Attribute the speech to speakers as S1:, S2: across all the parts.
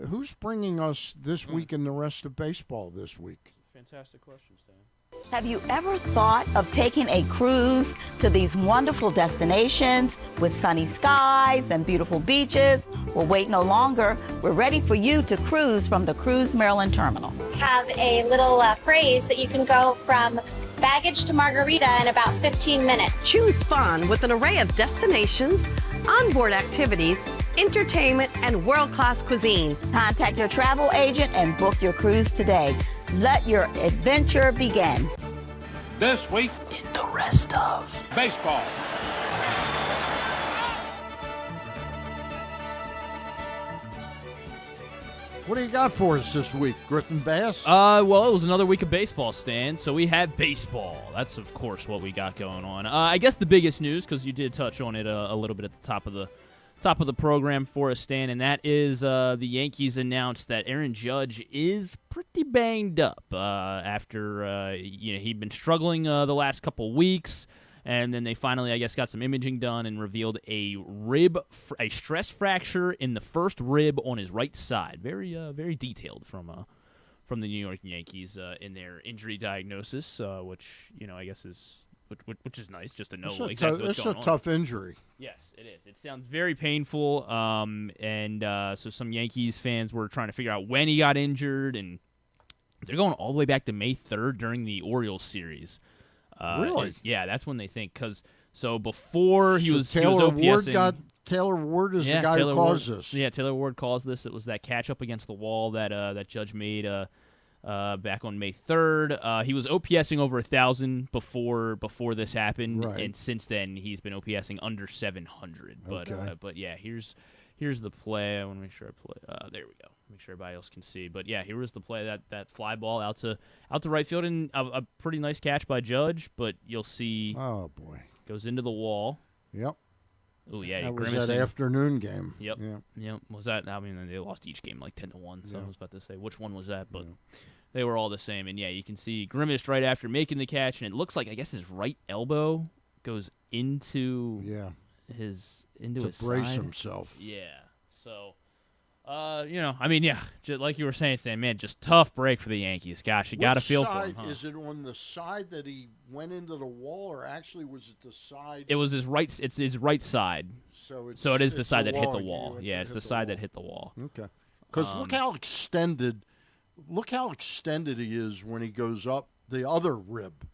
S1: who's bringing us this week and the rest of baseball this week?
S2: Fantastic question, Stan.
S3: Have you ever thought of taking a cruise to these wonderful destinations with sunny skies and beautiful beaches? Well, wait no longer. We're ready for you to cruise from the Cruise Maryland Terminal.
S4: Have a little phrase that you can go from baggage to margarita in about 15 minutes.
S5: Choose fun with an array of destinations, onboard activities, entertainment, and world-class cuisine.
S3: Contact your travel agent and book your cruise today. Let your adventure begin.
S6: This week
S3: In the rest of
S6: baseball.
S1: What do you got for us this week, Griffin Bass?
S2: Well, it was another week of baseball, Stan, so we had baseball. That's, of course, what we got going on. I guess the biggest news, because you did touch on it a little bit at the top of the program for us, Stan, and that is the Yankees announced that Aaron Judge is pretty banged up after he'd been struggling the last couple weeks, and then they finally, I guess, got some imaging done and revealed a stress fracture in the first rib on his right side. Very detailed from the New York Yankees in their injury diagnosis, which I guess is. Which is nice, just to know exactly what's going on.
S1: It's a tough injury.
S2: Yes, it is. It sounds very painful, so some Yankees fans were trying to figure out when he got injured, and they're going all the way back to May 3rd during the Orioles series.
S1: Really?
S2: Yeah, that's when they think. Before he was
S1: Taylor
S2: OPSing,
S1: Taylor Ward is the guy who caused this.
S2: Yeah, Taylor Ward caused this. It was that catch up against the wall that Judge made back on May 3rd. He was OPSing over 1,000 before this happened,
S1: right.
S2: And since then he's been OPSing under 700.
S1: Okay.
S2: But yeah, here's the play. I want to make sure I play. There we go. Make sure everybody else can see. But yeah, here was the play, that fly ball out to right field, and a pretty nice catch by Judge. But you'll see.
S1: Oh boy.
S2: Goes into the wall.
S1: Yep.
S2: Oh yeah,
S1: that was that afternoon game.
S2: Yep.
S1: Yeah.
S2: Yep. Was that? I mean, they lost each game like 10-1. So
S1: yeah.
S2: I was about to say which one was that, but they were all the same. And yeah, you can see grimaced right after making the catch, and it looks like, I guess, his right elbow goes into his
S1: brace
S2: side.
S1: himself.
S2: Yeah. So. Like you were saying, Stan, man, just tough break for the Yankees. Gosh, you got to feel for him. Huh?
S1: Is it on the side that he went into the wall, or actually was it the side?
S2: It was his right. It's his right side.
S1: So
S2: it is the side that hit the wall. Yeah, it's the side that hit the wall.
S1: Okay. Because look how extended he is when he goes up the other rib.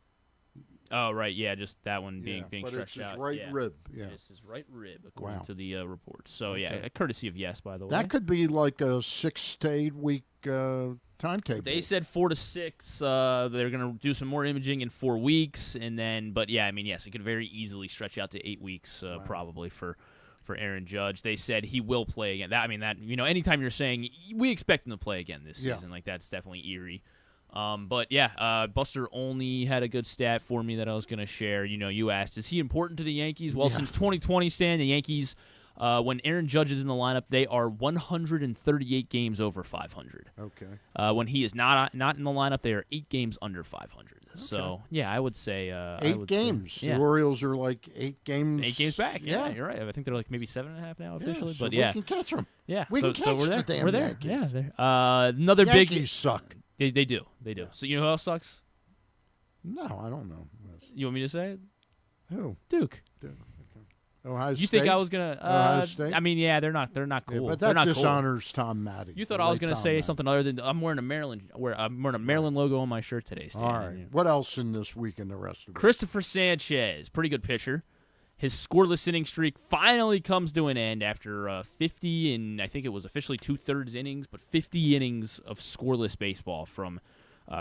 S2: Oh, right, yeah, just that one being
S1: but
S2: stretched
S1: it's his
S2: out.
S1: right rib. Yeah,
S2: it's his right rib, according to the report. So, courtesy of Yes, by the way.
S1: That could be like a 6 to 8 week timetable.
S2: They said 4 to 6. They're going to do some more imaging in 4 weeks, and then, but yeah, I mean, yes, it could very easily stretch out to 8 weeks, probably for Aaron Judge. They said he will play again. Anytime you're saying we expect him to play again this season, like that's definitely eerie. But yeah, Buster only had a good stat for me that I was going to share. You asked, is he important to the Yankees? Well, since 2020, Stan, the Yankees, when Aaron Judge is in the lineup, they are 138 games over 500.
S1: Okay.
S2: When he is not in the lineup, they are 8 games under 500. Okay. So, yeah, I would say
S1: 8 games. The Orioles are like 8 games.
S2: 8 games back. Yeah, you're right. I think they're like maybe 7.5 now officially.
S1: So
S2: but
S1: we can catch them.
S2: Yeah,
S1: we can catch
S2: we're there.
S1: the damn
S2: we're there.
S1: Yankees.
S2: Yeah, another
S1: Yankees
S2: big.
S1: suck.
S2: They do. Yeah. So you know who else sucks?
S1: No, I don't know.
S2: You want me to say it?
S1: Who?
S2: Duke.
S1: Okay. Ohio State.
S2: You think I was gonna?
S1: Ohio State.
S2: I mean, yeah, they're not cool.
S1: Yeah, but
S2: they're
S1: that
S2: not
S1: dishonors cool. Tom Matty.
S2: You thought I was gonna say something other than I'm wearing a Maryland logo on my shirt today. Stan.
S1: All right. What else in this week and the rest of it?
S2: Christopher Sanchez, pretty good pitcher. His scoreless inning streak finally comes to an end after 50 and I think it was officially 2/3 innings, but 50 innings of scoreless baseball from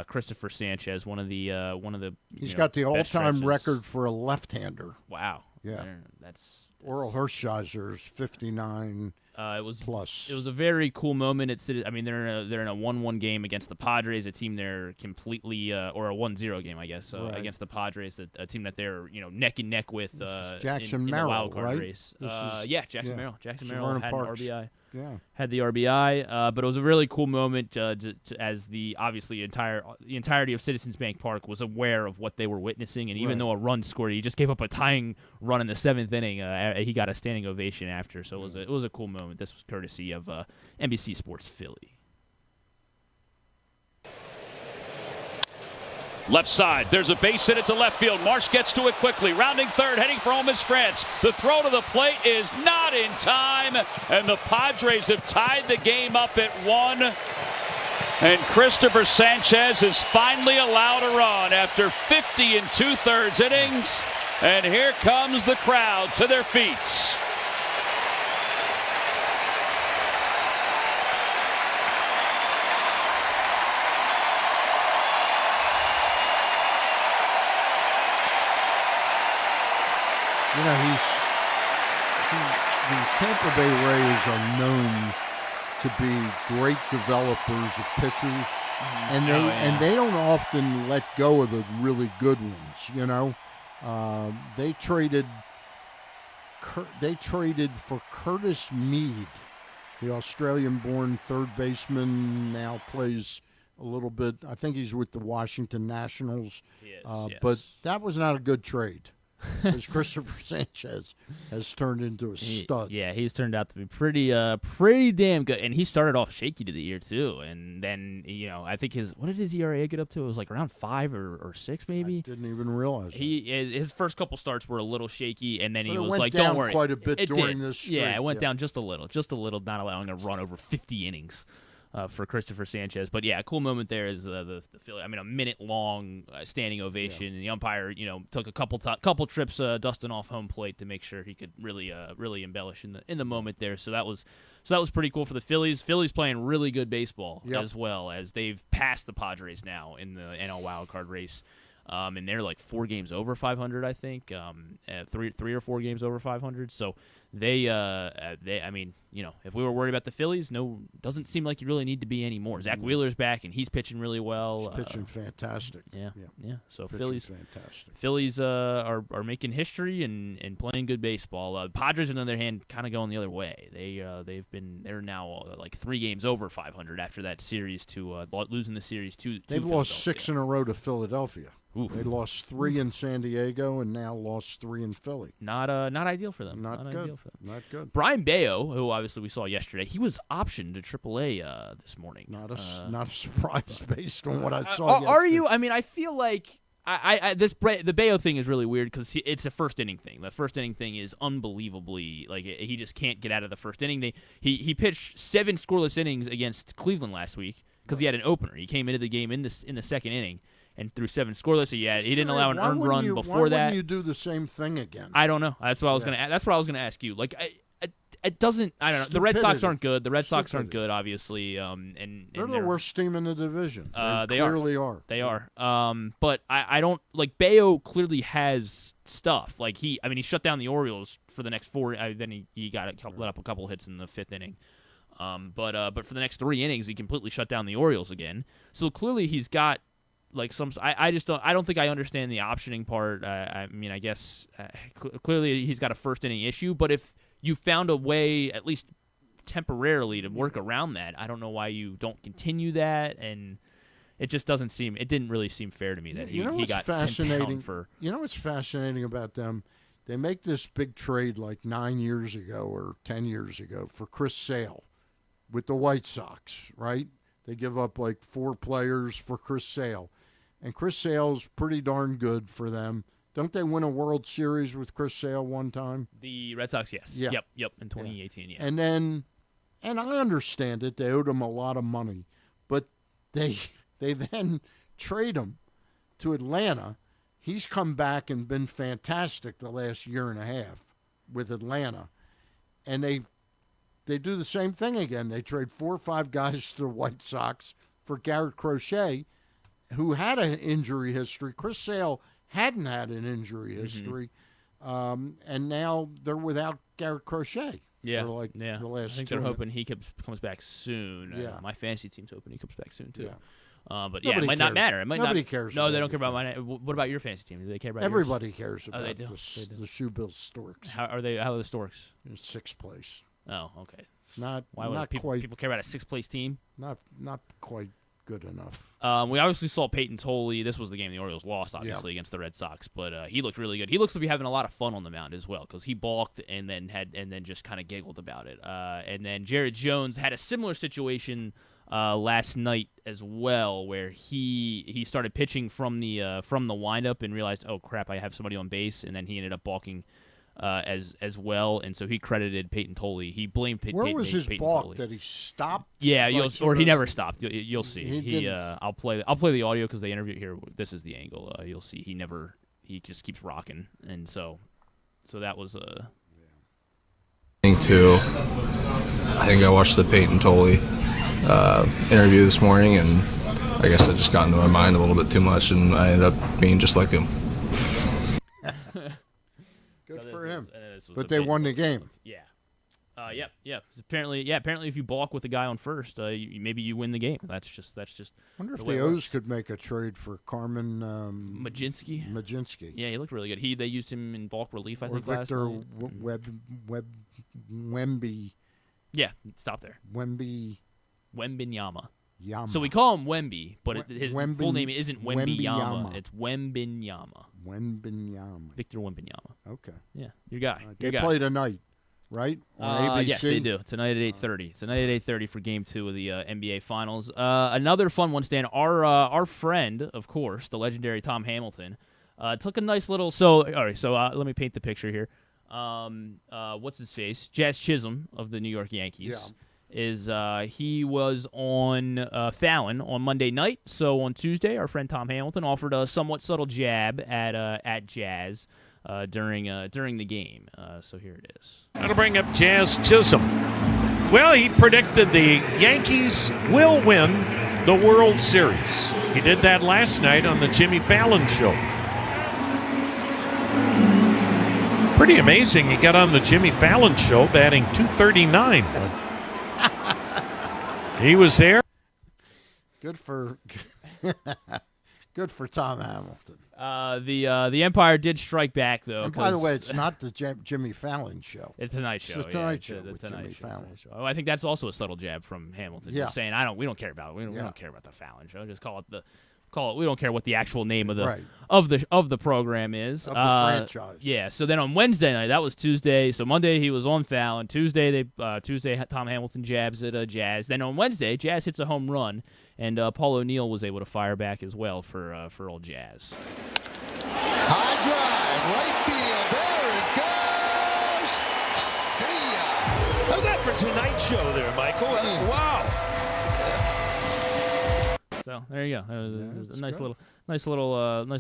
S2: Christopher Sanchez, one of the.
S1: He's got the all-time
S2: stretches.
S1: record for a left-hander.
S2: Wow.
S1: Yeah.
S2: That's
S1: Oral Hershiser's 59 plus.
S2: It was a very cool moment. They're in a 1-1 game against the Padres, a team they're completely or a 1-0 game, I guess, against the Padres, a team that they're neck and neck with
S1: Jackson
S2: in
S1: Merrill,
S2: the wild card
S1: right?
S2: race. Jackson Merrill. Jackson Merrill had an RBI. had the RBI. But it was a really cool moment as the entirety of Citizens Bank Park was aware of what they were witnessing, and even though a run scored, he just gave up a tying run in the 7th inning. He got a standing ovation after, so it was a cool moment. This was courtesy of NBC Sports Philly.
S6: Left side, there's a base hit to left field. Marsh gets to it quickly, rounding third, heading for home is France. The throw to the plate is not in time, and the Padres have tied the game up at 1. And Christopher Sanchez is finally allowed a run after 50 2/3 innings. And here comes the crowd to their feet.
S1: You know, the Tampa Bay Rays are known to be great developers of pitchers, and they don't often let go of the really good ones. You know, they traded for Curtis Mead, the Australian-born third baseman, now plays a little bit. I think he's with the Washington Nationals,
S2: Yes.
S1: but that was not a good trade. Because Christopher Sanchez has turned into a stud.
S2: He's turned out to be pretty damn good. And he started off shaky to the year too. And then I think what did his ERA get up to? It was like around 5 or 6 maybe.
S1: I didn't even realize
S2: his first couple starts were a little shaky, and then he was like,
S1: down
S2: "Don't worry."
S1: quite a bit
S2: it
S1: during
S2: did.
S1: this streak.
S2: Yeah, it went down just a little, not allowing a run over 50 innings. For Christopher Sanchez. But yeah, a cool moment there is the Philly. I mean, a minute-long standing ovation, and the umpire, took a couple trips dusting off home plate to make sure he could really embellish in the moment there. So that was pretty cool for the Phillies. Phillies playing really good baseball as well, as they've passed the Padres now in the NL wildcard race. And they're like 4 games over 500, I think. 3 or 4 games over 500. So they I mean, if we were worried about the Phillies, doesn't seem like you really need to be anymore. Zach Wheeler's back, and he's pitching really well.
S1: He's pitching fantastic.
S2: Yeah. So
S1: pitching fantastic.
S2: Phillies are making history and playing good baseball. Padres, on the other hand, kind of going the other way. They're now like 3 games over 500 after that series losing the series to
S1: They've lost 6 in a row to Philadelphia.
S2: Oof.
S1: They lost 3 in San Diego and now lost 3 in Philly.
S2: Not ideal for them.
S1: Not good.
S2: Ideal for them.
S1: Not good.
S2: Brian Bayo, who obviously we saw yesterday, he was optioned to AAA this morning.
S1: Not a surprise based on what I saw yesterday.
S2: Are you? I mean, I feel like the Bayo thing is really weird because it's a first inning thing. The first inning thing is unbelievably he just can't get out of the first inning. He pitched 7 scoreless innings against Cleveland last week because he had an opener. He came into the game in the second inning and threw 7 scoreless. He didn't allow an earned run before
S1: why
S2: that.
S1: Wouldn't you do the same thing again?
S2: I don't know. That's what I was gonna. That's what I was gonna ask you. Like, it doesn't. I don't know. The Red Sox aren't good. The Red Sox aren't good, obviously. And
S1: they're the worst team in the division. They
S2: clearly
S1: are.
S2: They are. But I don't like. Bayo clearly has stuff. Like he shut down the Orioles for the next 4. Then he let up a couple hits in the 5th inning. But for the next 3 innings, he completely shut down the Orioles again. So clearly he's got. Like I just don't think I understand the optioning part. I mean, I guess clearly he's got a first inning issue. But if you found a way, at least temporarily, to work around that, I don't know why you don't continue that. And it just didn't really seem fair to me that he got sent down for.
S1: You know what's fascinating about them? They make this big trade like 9 years ago or 10 years ago for Chris Sale with the White Sox, right? They give up like 4 players for Chris Sale. And Chris Sale's pretty darn good for them. Don't they win a World Series with Chris Sale one time?
S2: The Red Sox, yes.
S1: Yeah.
S2: Yep, in 2018, yeah.
S1: And I understand it. They owed him a lot of money. But they then trade him to Atlanta. He's come back and been fantastic the last year and a half with Atlanta. And they do the same thing again. They trade 4 or 5 guys to the White Sox for Garrett Crochet, who had an injury history. Chris Sale hadn't had an injury history, and now they're without Garrett Crochet.
S2: Yeah,
S1: for like the last.
S2: I think they're hoping he comes back soon.
S1: Yeah,
S2: my fantasy team's hoping he comes back soon too.
S1: Yeah.
S2: But it might not matter.
S1: Nobody cares.
S2: No, they don't care about mine. What about your fantasy team? Do they care about
S1: Everybody
S2: yours?
S1: cares about
S2: they do.
S1: the Shoebill Storks.
S2: How are the Storks?
S1: In 6th place.
S2: Oh, okay.
S1: Not
S2: Why would
S1: not
S2: people
S1: quite
S2: care about a sixth-place team?
S1: not quite good enough.
S2: We obviously saw Peyton Tolley. This was the game the Orioles lost, obviously, against the Red Sox, but he looked really good. He looks to be having a lot of fun on the mound as well because he balked and then just kind of giggled about it. And then Jared Jones had a similar situation last night as well, where he started pitching from the windup and realized, oh crap, I have somebody on base, and then he ended up balking as well, and so he credited Peyton Tolley. He blamed Peyton.
S1: Where was his
S2: Peyton
S1: balk?
S2: Tolley.
S1: That he stopped?
S2: Yeah,
S1: Like,
S2: or he never stopped. You'll see.
S1: He
S2: I'll play the audio because they interviewed here. This is the angle. You'll see. He just keeps rocking, and so that was
S7: I think I watched the Peyton Tolley interview this morning, and I guess it just got into my mind a little bit too much, and I ended up being just like him.
S1: Good for him.
S2: This was
S1: But
S2: the
S1: they
S2: Peyton
S1: won the
S2: Tolley
S1: game.
S2: stuff. Yeah. Yep. Apparently, if you balk with the guy on first, maybe you win the game. That's just.
S1: Wonder if
S2: the way
S1: the
S2: it
S1: O's
S2: works.
S1: could make a trade for Carmen
S2: Majinski. Yeah, he looked really good. They used him in balk relief, I
S1: or
S2: think, last
S1: Victor
S2: night.
S1: Wemby.
S2: Yeah, stop there.
S1: Wemby
S2: Wembenyama.
S1: Yama.
S2: So we call him Wemby, but his
S1: Wemben-
S2: full name isn't Wembenyama.
S1: Wembenyama.
S2: It's Wembenyama.
S1: Wembenyama.
S2: Victor Wembenyama.
S1: Okay.
S2: Yeah, your guy.
S1: They play tonight, right? On ABC?
S2: Yes, they do. Tonight at 8:30. Tonight at 8:30 for Game 2 of the NBA Finals. Another fun one, Stan. Our friend, of course, the legendary Tom Hamilton, took a nice little. So all right. So let me paint the picture here. What's his face? Jazz Chisholm of the New York Yankees.
S1: Yeah.
S2: He was on Fallon on Monday night. So on Tuesday, our friend Tom Hamilton offered a somewhat subtle jab at Jazz during the game. So here it is.
S8: That'll bring up Jazz Chisholm. Well, he predicted the Yankees will win the World Series. He did that last night on the Jimmy Fallon show. Pretty amazing. He got on the Jimmy Fallon show batting .239. He was there.
S1: Good for Tom Hamilton.
S2: The Empire did strike back though.
S1: And by the way, it's not the Jimmy Fallon show.
S2: It's Tonight Show.
S1: It's the Tonight Show
S2: The
S1: with
S2: Tonight
S1: Jimmy
S2: Show,
S1: Fallon.
S2: Tonight Show. Oh, I think that's also a subtle jab from Hamilton.
S1: Yeah.
S2: Just saying we don't care about it. We don't care about the Fallon show. Just call it. We don't care what the actual name of the
S1: Right.
S2: of the program is.
S1: Of the franchise.
S2: Yeah. So then on Wednesday night, that was Tuesday. So Monday he was on Fallon. Tuesday Tom Hamilton jabs at Jazz. Then on Wednesday, Jazz hits a home run, and Paul O'Neill was able to fire back as well for old Jazz.
S9: High drive, right field. There it goes. See ya.
S8: How's that for Tonight Show there, Michael? Wow.
S2: So there you go. It was a nice
S1: good.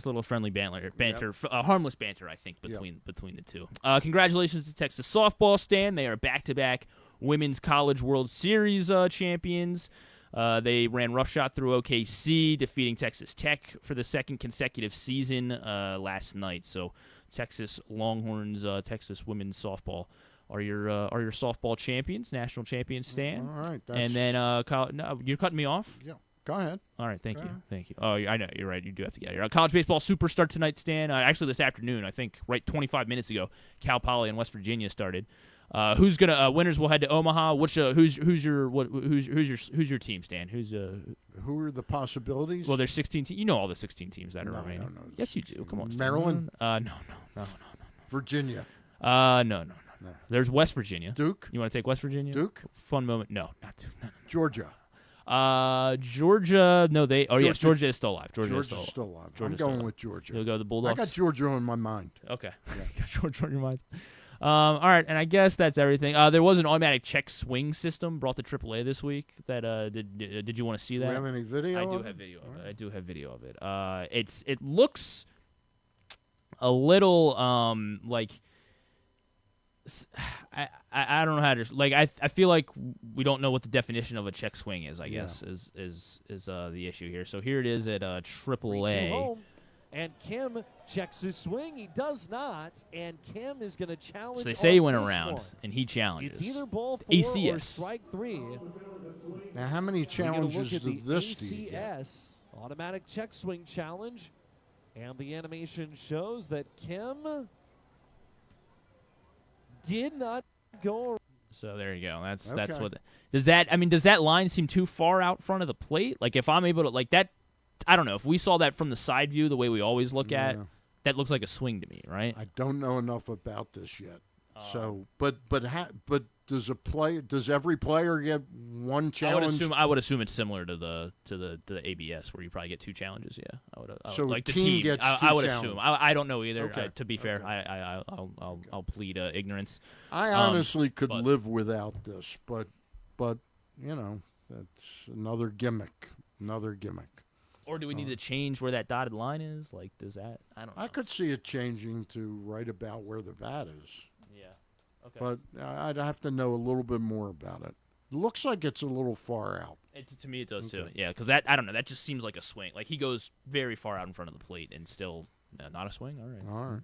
S2: little friendly banter, harmless banter, I think, between the two. Congratulations to Texas softball, Stan. They are back-to-back Women's College World Series champions. They ran roughshod through OKC, defeating Texas Tech for the second consecutive season last night. So Texas Longhorns, Texas women's softball are your softball champions, national champions, Stan.
S1: All right.
S2: And then no, you're cutting me off.
S1: Yeah. Go ahead.
S2: All right, thank you. Oh, I know, you're right. You do have to get out of here. College baseball superstar tonight, Stan. Actually, this afternoon, I think, right 25 minutes ago, Cal Poly in West Virginia started. Who's gonna winners will head to Omaha. Who's your team, Stan?
S1: Who are the possibilities?
S2: Well, there's 16 teams. You know all the 16 teams that are
S1: No, I
S2: remaining.
S1: don't know.
S2: Yes, you do. Come on, Stan.
S1: Maryland?
S2: No.
S1: Virginia.
S2: No. There's West Virginia.
S1: Duke?
S2: You want to take West Virginia?
S1: Duke?
S2: Fun moment. No, not Duke. No.
S1: Georgia.
S2: Georgia. No, they. Oh, yes, Georgia is still alive.
S1: Georgia's still alive. I'm going with Georgia.
S2: You'll go the Bulldogs.
S1: I got Georgia on my mind.
S2: Okay. Got Georgia on your mind. All right, and I guess that's everything. There was an automatic check swing system brought to AAA this week. That did you want to see that?
S1: Do we have any video?
S2: I do have video of it. I do have video of it. It looks a little like. I don't know how to like. I feel like we don't know what the definition of a check swing is. I guess is the issue here. So here it is at AAA.
S10: And Kim checks his swing. He does not, and Kim is going to challenge.
S2: So they say he went
S10: this
S2: around,
S10: one.
S2: and he challenges.
S10: It's either ball 4
S2: ACS.
S10: or strike 3.
S1: Now, how many challenges
S10: look at
S1: of this do you get?
S10: ACS automatic check swing challenge, and the animation shows that Kim did not go.
S2: So there you go. That's
S1: Okay.
S2: what. Does that line seem too far out front of the plate? Like if I'm able to like that, I don't know. If we saw that from the side view, the way we always look at, that looks like a swing to me, right?
S1: I don't know enough about this yet. So, but does every player get one challenge?
S2: I would assume it's similar to the ABS where you probably get 2 challenges. Yeah, I would.
S1: So
S2: like the
S1: team gets 2
S2: I would
S1: challenges.
S2: assume. I don't know either.
S1: Okay.
S2: To be fair, I'll plead ignorance.
S1: I honestly could live without this, but you know, that's another gimmick.
S2: Or do we need to change where that dotted line is? Like, does that? I don't know.
S1: I could see it changing to right about where the bat is.
S2: Yeah. Okay.
S1: But I'd have to know a little bit more about it. It looks like it's a little far out.
S2: To me, it does too. Yeah, because I don't know. That just seems like a swing. Like he goes very far out in front of the plate and still not a swing. All right.